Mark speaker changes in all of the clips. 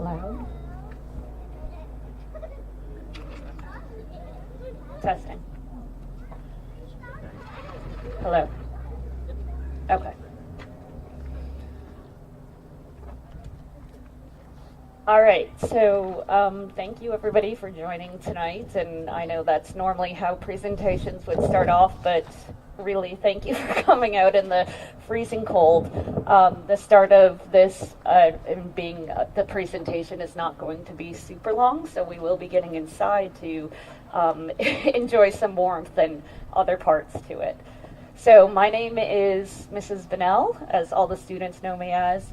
Speaker 1: loud? Testing. Hello? Okay. All right, so thank you everybody for joining tonight, and I know that's normally how presentations would start off, but really thank you for coming out in the freezing cold. The start of this the presentation is not going to be super long, so we will be getting inside to enjoy some warmth and other parts to it. So my name is Mrs. Bennell, as all the students know me as,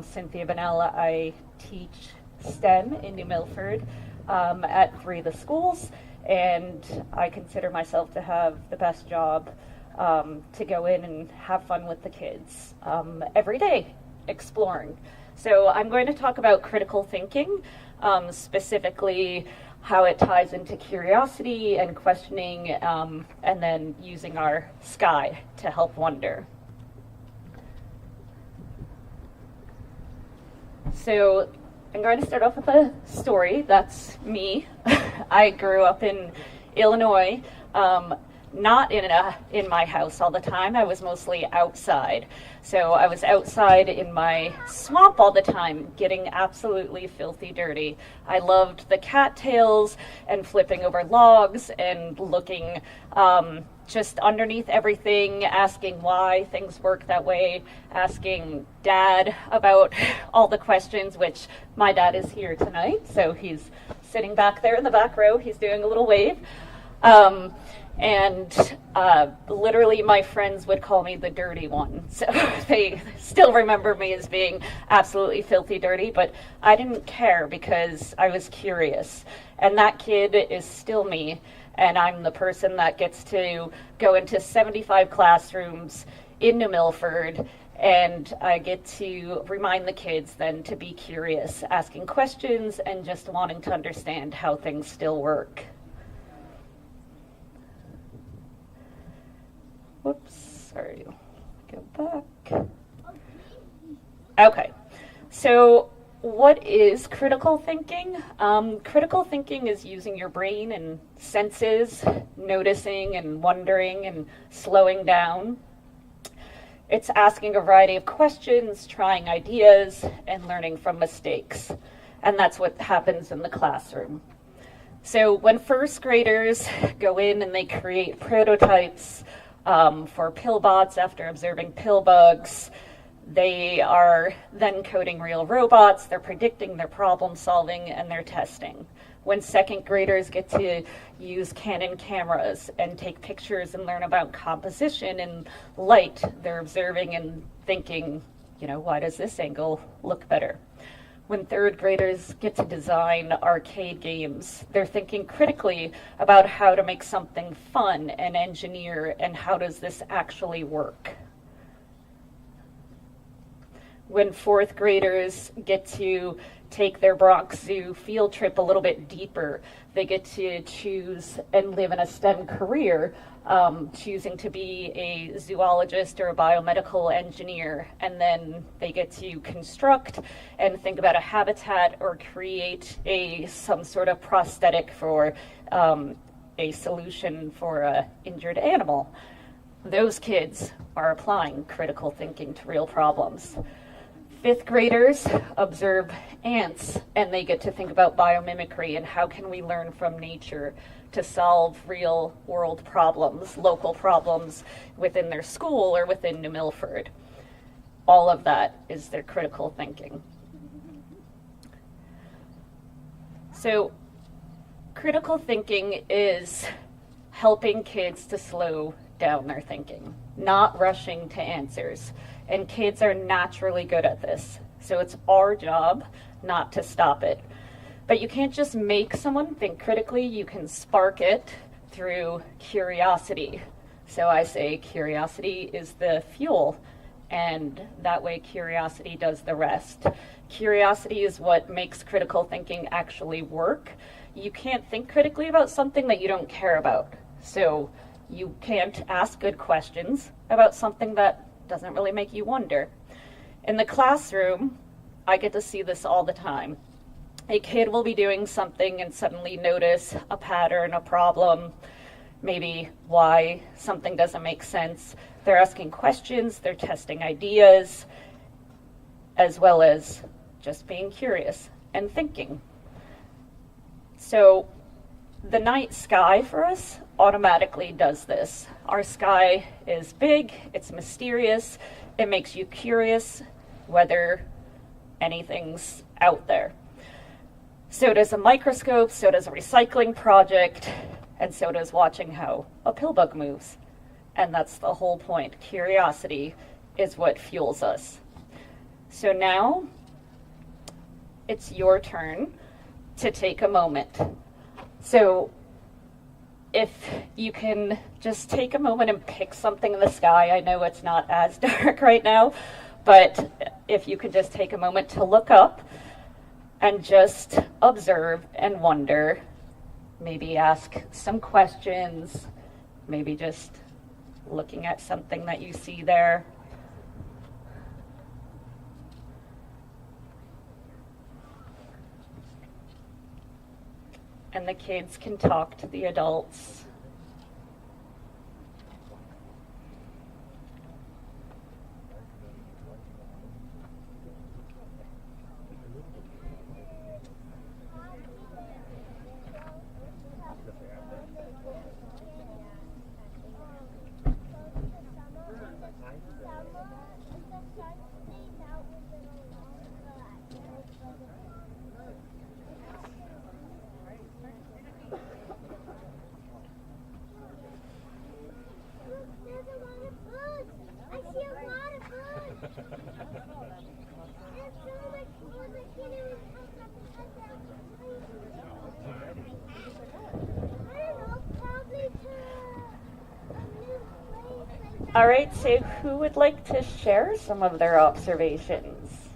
Speaker 1: Cynthia Bennell. I teach STEM in New Milford at 3 of the schools, and I consider myself to have the best job to go in and have fun with the kids every day, exploring. So I'm going to talk about critical thinking, specifically how it ties into curiosity and questioning, and then using our sky to help wonder. So I'm going to start off with a story. That's me. I grew up in Illinois, not in my house all the time. I was mostly outside. So I was outside in my swamp all the time, getting absolutely filthy dirty. I loved the cattails and flipping over logs and looking just underneath everything, asking why things work that way, asking Dad about all the questions, which my dad is here tonight. So he's sitting back there in the back row. He's doing a little wave. And literally my friends would call me the dirty one. So they still remember me as being absolutely filthy dirty, but I didn't care because I was curious. And that kid is still me, and I'm the person that gets to go into 75 classrooms in New Milford, and I get to remind the kids then to be curious, asking questions and just wanting to understand how things still work. Whoops, sorry, go back. Okay, so what is critical thinking? Critical thinking is using your brain and senses, noticing and wondering and slowing down. It's asking a variety of questions, trying ideas, and learning from mistakes. And that's what happens in the classroom. So when first graders go in and they create prototypes for pill bots after observing pill bugs, they are then coding real robots, they're predicting, they're problem solving, and they're testing. When second graders get to use Canon cameras and take pictures and learn about composition and light, they're observing and thinking, why does this angle look better? When third graders get to design arcade games, they're thinking critically about how to make something fun and engineer, and how does this actually work? When fourth graders get to take their Bronx Zoo field trip a little bit deeper, they get to choose and live in a STEM career, choosing to be a zoologist or a biomedical engineer, and then they get to construct and think about a habitat or create some sort of prosthetic for a solution for an injured animal. Those kids are applying critical thinking to real problems. Fifth graders observe ants, and they get to think about biomimicry and how can we learn from nature to solve real world problems, local problems within their school or within New Milford. All of that is their critical thinking. So critical thinking is helping kids to slow down their thinking, not rushing to answers. And kids are naturally good at this. So it's our job not to stop it. But you can't just make someone think critically. You can spark it through curiosity. So I say curiosity is the fuel, and that way curiosity does the rest. Curiosity is what makes critical thinking actually work. You can't think critically about something that you don't care about. So you can't ask good questions about something that doesn't really make you wonder. In the classroom, I get to see this all the time. A kid will be doing something and suddenly notice a pattern, a problem, maybe why something doesn't make sense. They're asking questions, they're testing ideas, as well as just being curious and thinking. So the night sky for us automatically does this. Our sky is big, it's mysterious, it makes you curious whether anything's out there. So does a microscope, so does a recycling project, and so does watching how a pill bug moves. And that's the whole point. Curiosity is what fuels us. So now it's your turn to take a moment. So if you can just take a moment and pick something in the sky, I know it's not as dark right now, but if you could just take a moment to look up and just observe and wonder, maybe ask some questions, maybe just looking at something that you see there. And the kids can talk to the adults. All right, so who would like to share some of their observations?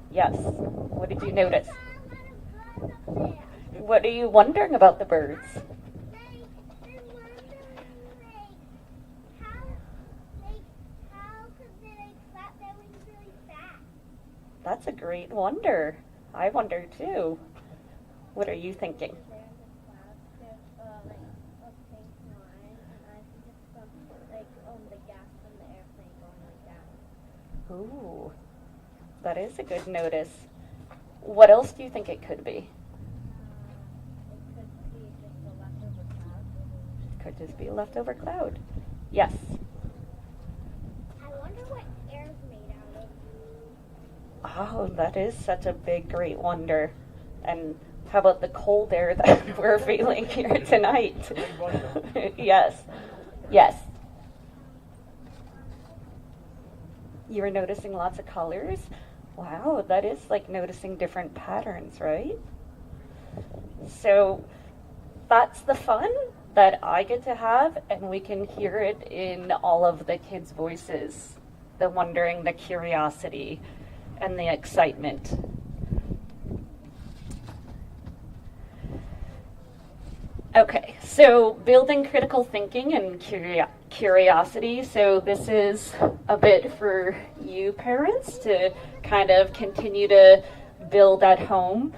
Speaker 1: Yes, what did you notice? What are you wondering about the birds? That's a great wonder. I wonder too. What are you thinking? Ooh, that is a good notice. What else do you think it could be? It could just be a leftover cloud. Yes.
Speaker 2: I wonder what air is made out of.
Speaker 1: Oh, that is such a big, great wonder. And how about the cold air that we're feeling here tonight? Yes. Yes. You were noticing lots of colors? Wow, that is like noticing different patterns, right? So that's the fun that I get to have, and we can hear it in all of the kids' voices. The wondering, the curiosity, and the excitement. Okay, so building critical thinking and curiosity. So this is a bit for you parents to kind of continue to build at home.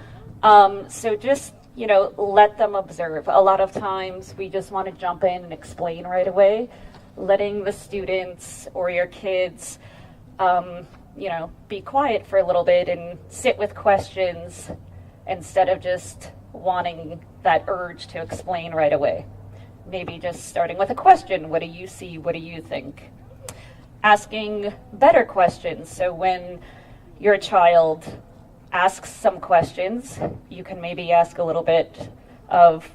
Speaker 1: So just, let them observe. A lot of times we just want to jump in and explain right away. Letting the students or your kids, be quiet for a little bit and sit with questions instead of just wanting that urge to explain right away. Maybe just starting with a question. What do you see? What do you think? Asking better questions. So when your child asks some questions, you can maybe ask a little bit of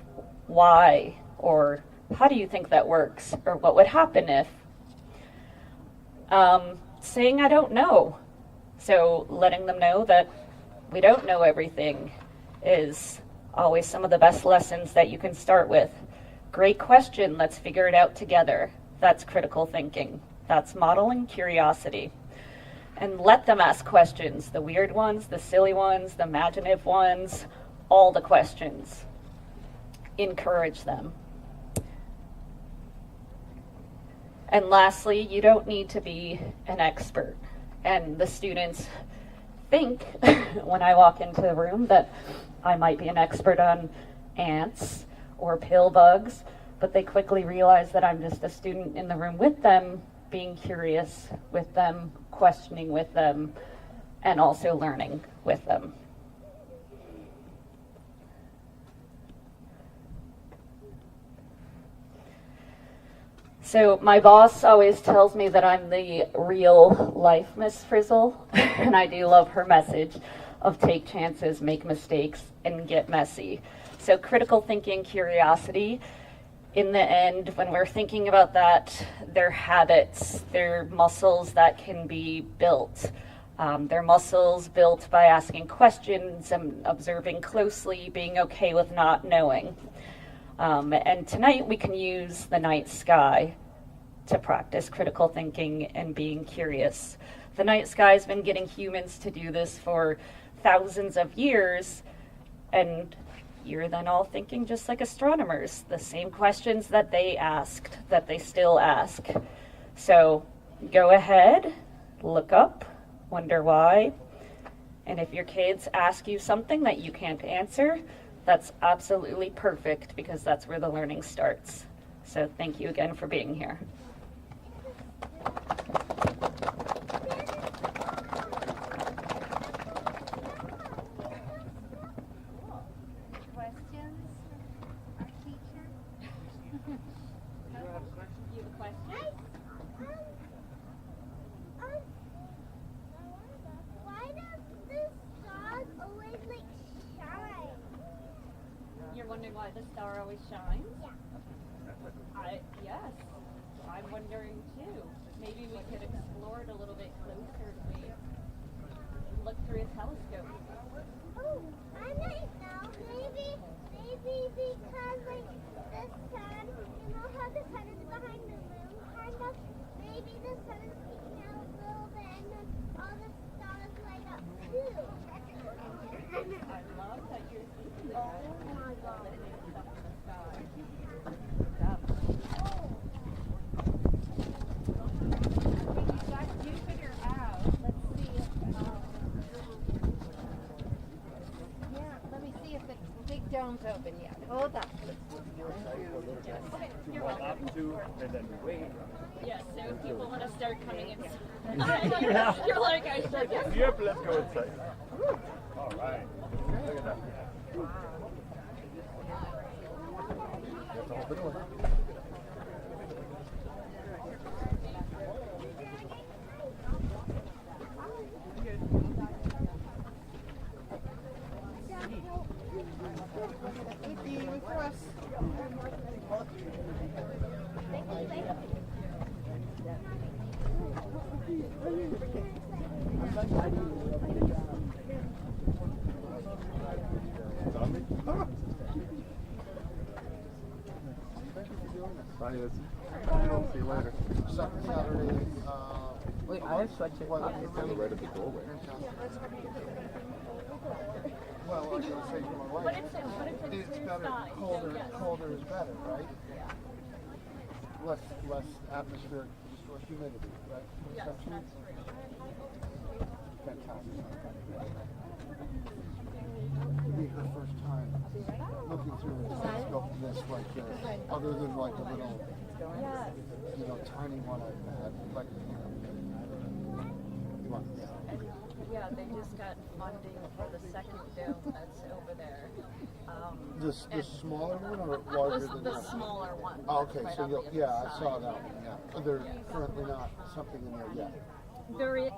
Speaker 1: why, or how do you think that works, or what would happen if. Saying I don't know. So letting them know that we don't know everything is always some of the best lessons that you can start with. Great question, let's figure it out together. That's critical thinking. That's modeling curiosity. And let them ask questions, the weird ones, the silly ones, the imaginative ones, all the questions. Encourage them. And lastly, you don't need to be an expert. And the students think when I walk into the room that I might be an expert on ants or pill bugs, but they quickly realize that I'm just a student in the room with them, being curious with them, questioning with them, and also learning with them. So my boss always tells me that I'm the real life Miss Frizzle, and I do love her message of take chances, make mistakes, and get messy. So critical thinking, curiosity, in the end, when we're thinking about that, they're habits, they're muscles that can be built. They're muscles built by asking questions and observing closely, being okay with not knowing. And tonight we can use the night sky to practice critical thinking and being curious. The night sky has been getting humans to do this for thousands of years, and you're then all thinking just like astronomers, the same questions that they asked, that they still ask. So go ahead, look up, wonder why, and if your kids ask you something that you can't answer, that's absolutely perfect, because that's where the learning starts. So thank you again for being here.
Speaker 3: Questions? Our teacher? You have a question?
Speaker 2: Why does this dog always shine?
Speaker 1: You're wondering why the star always shines?
Speaker 2: Yeah.
Speaker 1: Yes, I'm wondering too. Maybe we could explore it a little bit closer if we look through a telescope.
Speaker 2: Oh, I might know. Maybe because the sun, you know how the sun is behind the moon, kind of. Maybe the sun is peeking out a little bit, and then all the stars light up too.
Speaker 1: I love that you're thinking that.
Speaker 2: Oh my God.
Speaker 1: That it's up in the sky.
Speaker 3: You figure out. Let's see if. Yeah, let me see if the big dome's open yet. Hold on.
Speaker 1: You're welcome.
Speaker 4: Up to and then wait.
Speaker 1: Yes, so if people want to start coming in. You're like, I should.
Speaker 4: Yep, let's go inside. All right. Look at that. Bye, Izzy. See you later.
Speaker 5: Saturday,
Speaker 6: Wait, I have such a
Speaker 5: well,
Speaker 4: Right at the doorway.
Speaker 5: well, I was going to say to my wife, it's better, colder is better, right? Less atmospheric, just less humidity, right?
Speaker 1: Yes,
Speaker 5: Consumption?
Speaker 1: that's right.
Speaker 5: Fantastic. It'd be her first time looking through a telescope this like this, other than like a little, tiny one I've had. Like,
Speaker 1: Yeah, they just got funding for the second dome that's over there.
Speaker 5: This smaller one or
Speaker 1: The
Speaker 5: larger than that?
Speaker 1: smaller one.
Speaker 5: Oh, okay,
Speaker 1: right
Speaker 5: so
Speaker 1: on the
Speaker 5: yeah,
Speaker 1: other
Speaker 5: I saw
Speaker 1: side.
Speaker 5: that one. Yeah, there's currently not something in there yet.
Speaker 1: There is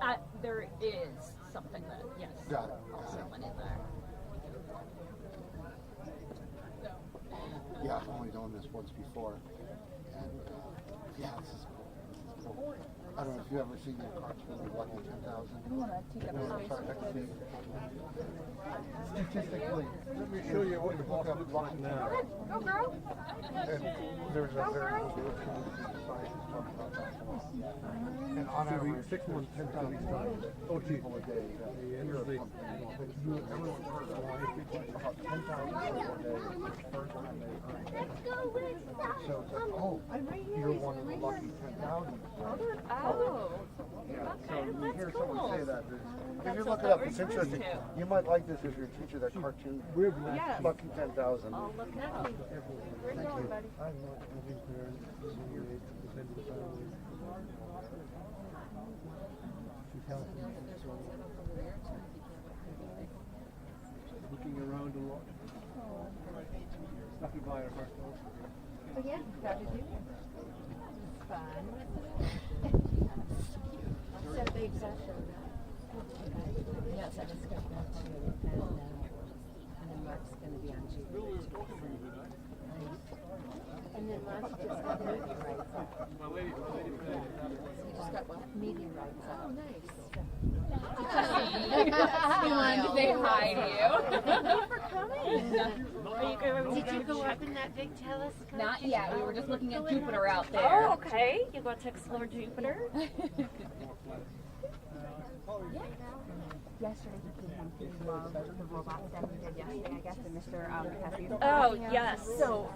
Speaker 1: something that, yes.
Speaker 5: Got it.
Speaker 1: Someone in there.
Speaker 5: Yeah, I've only done this once before, and yeah, this is cool. This is cool. I don't know if you've ever seen that cartoon of Lucky 10,000. Statistically, let me show you what the book of Lucky 10,000.
Speaker 2: Go, girl.
Speaker 5: And there's a very good science talk about that. And on average, 6 months, 10,000 people a day. Everyone's heard of about 10,000 people a day. First time they earn it.
Speaker 2: Let's go with
Speaker 5: So it's like, oh, you're one of the lucky 10,000.
Speaker 3: Oh.
Speaker 5: Yeah, so
Speaker 3: Okay,
Speaker 5: you
Speaker 3: that's
Speaker 5: hear
Speaker 3: cool.
Speaker 5: someone say that. If
Speaker 1: That's
Speaker 5: you
Speaker 1: what
Speaker 5: look it up,
Speaker 1: that
Speaker 5: it's
Speaker 1: refers
Speaker 5: interesting.
Speaker 1: to.
Speaker 5: You might like this if you're a teacher, that cartoon.
Speaker 1: Yes.
Speaker 5: Lucky 10,000.
Speaker 1: I'll look it up.
Speaker 3: Where are you going, buddy?
Speaker 5: I'm not living parents, dependent families. She's healthy. Looking around a lot. Stopping by our house.
Speaker 3: Oh yeah, how did you? It's fun. Set a big session.
Speaker 6: Yes, I just got that too. And then Mark's going to be on Tuesday.
Speaker 3: And then Mark's just got meteorites up.
Speaker 6: You just got what?
Speaker 3: Meteorites up.
Speaker 6: Oh, nice.
Speaker 1: He wanted to say hi to you.
Speaker 3: Thank you for coming.
Speaker 1: Are you going
Speaker 3: Did you go up in that big telescope?
Speaker 6: Not yet. We were just looking at Jupiter out there.
Speaker 1: Oh, okay. You got to explore Jupiter.
Speaker 7: Yesterday he came home to the robot stuff we did yesterday, I guess, and Mr. Cassie's.
Speaker 1: Oh, yes.
Speaker 7: So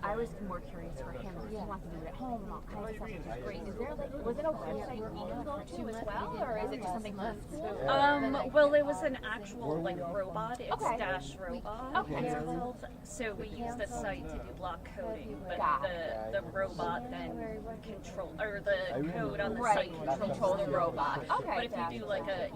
Speaker 7: I was more curious for him. He wants to do it at home and all kinds of stuff, which is great. Is there was it a website you can go to as well, or is it just something
Speaker 1: Well, it was an actual robot. It's
Speaker 7: Okay.
Speaker 1: Dash Robot.
Speaker 7: Okay.
Speaker 1: It's called. So we use the site to do block coding, but
Speaker 7: Got
Speaker 1: the robot then the code on the
Speaker 7: Right,
Speaker 1: site
Speaker 7: control the robot. Okay.
Speaker 1: But if you do like a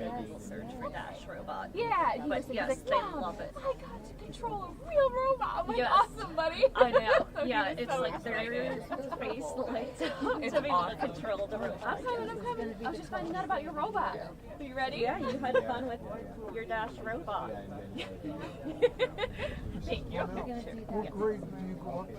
Speaker 1: Google search for Dash Robot.
Speaker 7: Yeah, he
Speaker 1: But
Speaker 7: was
Speaker 1: yes,
Speaker 7: like,
Speaker 1: they
Speaker 7: Mom,
Speaker 1: love it.
Speaker 7: I got to control a real robot. I'm like,
Speaker 1: Yes.
Speaker 7: awesome, buddy.
Speaker 1: I know.
Speaker 7: So he
Speaker 1: Yeah,
Speaker 7: was
Speaker 1: it's
Speaker 7: so
Speaker 1: like
Speaker 7: excited.
Speaker 1: their face lights up
Speaker 7: It's
Speaker 1: to be able to
Speaker 7: awesome.
Speaker 1: control the robot.
Speaker 7: I'm coming. I was just finding out about your robot. Are you ready?
Speaker 1: Yeah, you had fun with your Dash Robot. Thank you.
Speaker 5: What grade do you go up to?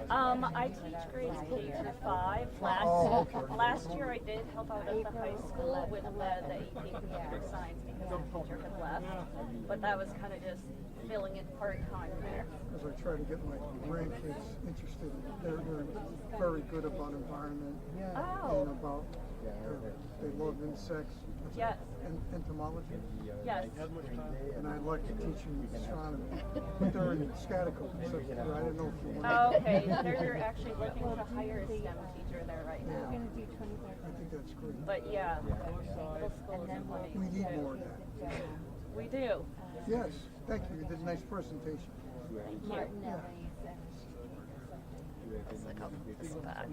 Speaker 1: I teach grades K through 5. Last year I did help out at the high school with the AP computer science because the teacher had left. But that was kind of just filling in part-time there.
Speaker 8: Because I try to get my grandkids interested. They're very good about environment
Speaker 1: Oh.
Speaker 8: and about they love insects.
Speaker 1: Yes.
Speaker 8: And entomology.
Speaker 1: Yes.
Speaker 8: And I like to teach them astronomy. But they're in Scattico, so I don't know if you want to.
Speaker 1: Okay, they're actually looking to hire a STEM teacher there right now.
Speaker 8: I think that's great.
Speaker 1: But yeah, middle school is funny
Speaker 8: We need
Speaker 1: too.
Speaker 8: more of that.
Speaker 1: We do.
Speaker 8: Yes, thank you. You did a nice presentation.
Speaker 1: Thank you. Let's look up this back.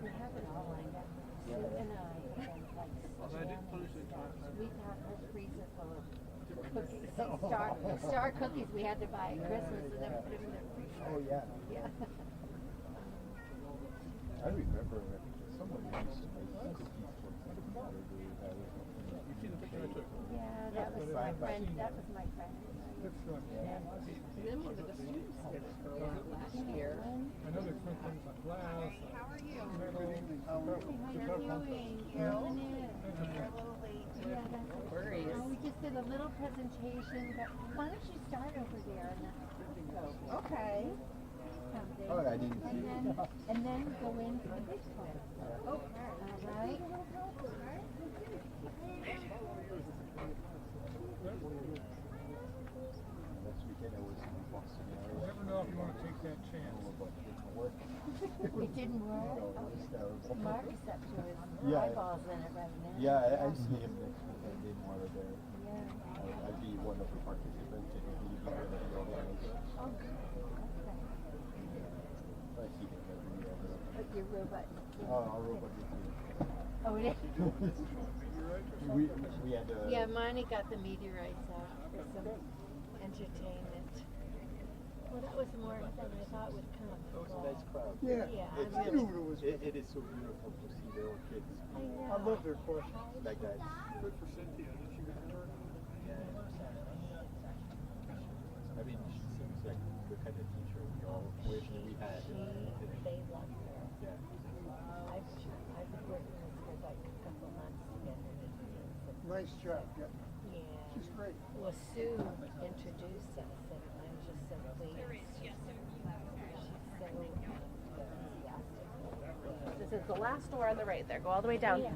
Speaker 3: We have it all lined up. Sue and I have been like we've had her freezer full of cookies. Star cookies we had to buy at Christmas and then put them in the freezer.
Speaker 5: Oh, yeah.
Speaker 3: Yeah.
Speaker 4: I remember someone used to make cookies for Saturday. You see the picture I took?
Speaker 3: Yeah, that was my friend. That was my friend.
Speaker 6: Then one of the students did it last year.
Speaker 5: I know there's things like glass.
Speaker 3: How are you? How are you doing, Carol? You're a little late. Yeah, that's
Speaker 1: Worries.
Speaker 3: okay. We just did a little presentation, but why don't you start over there and then go? Okay. Something.
Speaker 4: Oh, I didn't see it.
Speaker 3: And then go into the big one. Okay. All right.
Speaker 4: Last weekend I was in Boston area.
Speaker 5: Never know if you want to take that chance.
Speaker 4: But it didn't work.
Speaker 3: It didn't work.
Speaker 4: No, it was terrible.
Speaker 3: Mark is up to his
Speaker 4: Yeah.
Speaker 3: eyeballs in it right now.
Speaker 4: Yeah, I see him next week. I didn't want to there.
Speaker 3: Yeah.
Speaker 4: I'd be one of the participants and he'd be one of the organizers.
Speaker 3: Oh, okay.
Speaker 4: I see him every year.
Speaker 3: But your robot.
Speaker 4: Oh, our robot is here.
Speaker 3: Oh, it is.
Speaker 4: we had
Speaker 3: Yeah, Marnie got the meteorites out for some entertainment. Well, that was more than I thought would come.
Speaker 4: It was a nice crowd.
Speaker 8: Yeah,
Speaker 3: Yeah,
Speaker 4: It's,
Speaker 8: I knew it was.
Speaker 4: it is so beautiful to see the old kids
Speaker 3: I know.
Speaker 8: I love their questions.
Speaker 4: like that.
Speaker 8: Good for Cynthia. She was learning.
Speaker 4: I mean, she seems like the kind of teacher we all wish that we had.
Speaker 3: They loved her.
Speaker 4: Yeah.
Speaker 3: I've been working with her like a couple months together.
Speaker 8: Nice job. Yeah,
Speaker 3: Yeah.
Speaker 8: she's great.
Speaker 3: Well, Sue introduced us, and I'm just so pleased. She's so enthusiastic.
Speaker 1: This is the last door on the right there. Go all the way down.
Speaker 3: Yeah.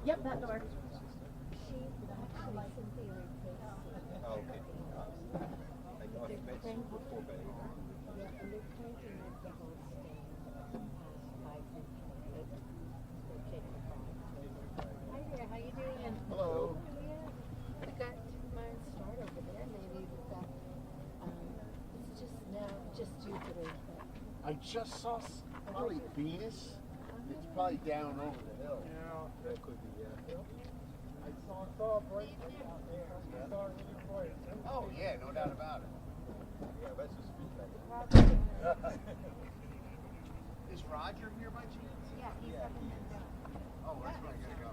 Speaker 1: Yep, that door.
Speaker 4: just saw probably Venus. It's probably down over the hill.
Speaker 5: Yeah,
Speaker 4: That could be, yeah.
Speaker 5: I saw it bright. I saw it really bright.
Speaker 4: Oh, yeah, no doubt about it. Yeah, that's just feedback. Is Roger here by chance?
Speaker 3: Yeah, he's up in the
Speaker 4: Oh, that's where I gotta go.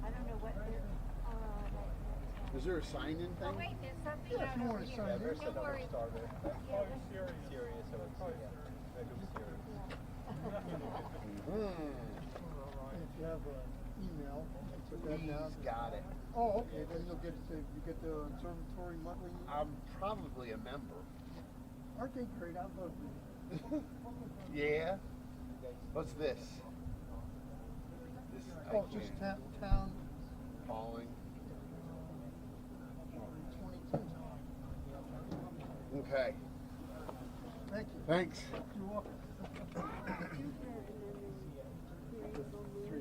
Speaker 3: I don't know what they're,
Speaker 4: Is there a sign-in thing?
Speaker 3: oh wait, there's something
Speaker 8: Yeah, if
Speaker 3: out
Speaker 8: you
Speaker 3: over
Speaker 8: want to
Speaker 3: here.
Speaker 8: sign in.
Speaker 3: Don't worry.
Speaker 5: Oh, serious.
Speaker 4: Serious, so it's, yeah.
Speaker 8: And if you have an email, put that down.
Speaker 4: He's got it.
Speaker 8: Oh, okay, then you'll get you get the observatory monthly.
Speaker 4: I'm probably a member.
Speaker 8: Aren't they great? I love them.
Speaker 4: Yeah. What's this? This
Speaker 8: Oh, just town
Speaker 4: calling.
Speaker 8: 22.
Speaker 4: Okay.
Speaker 8: Thank you.
Speaker 4: Thanks.
Speaker 8: You're welcome.
Speaker 4: 3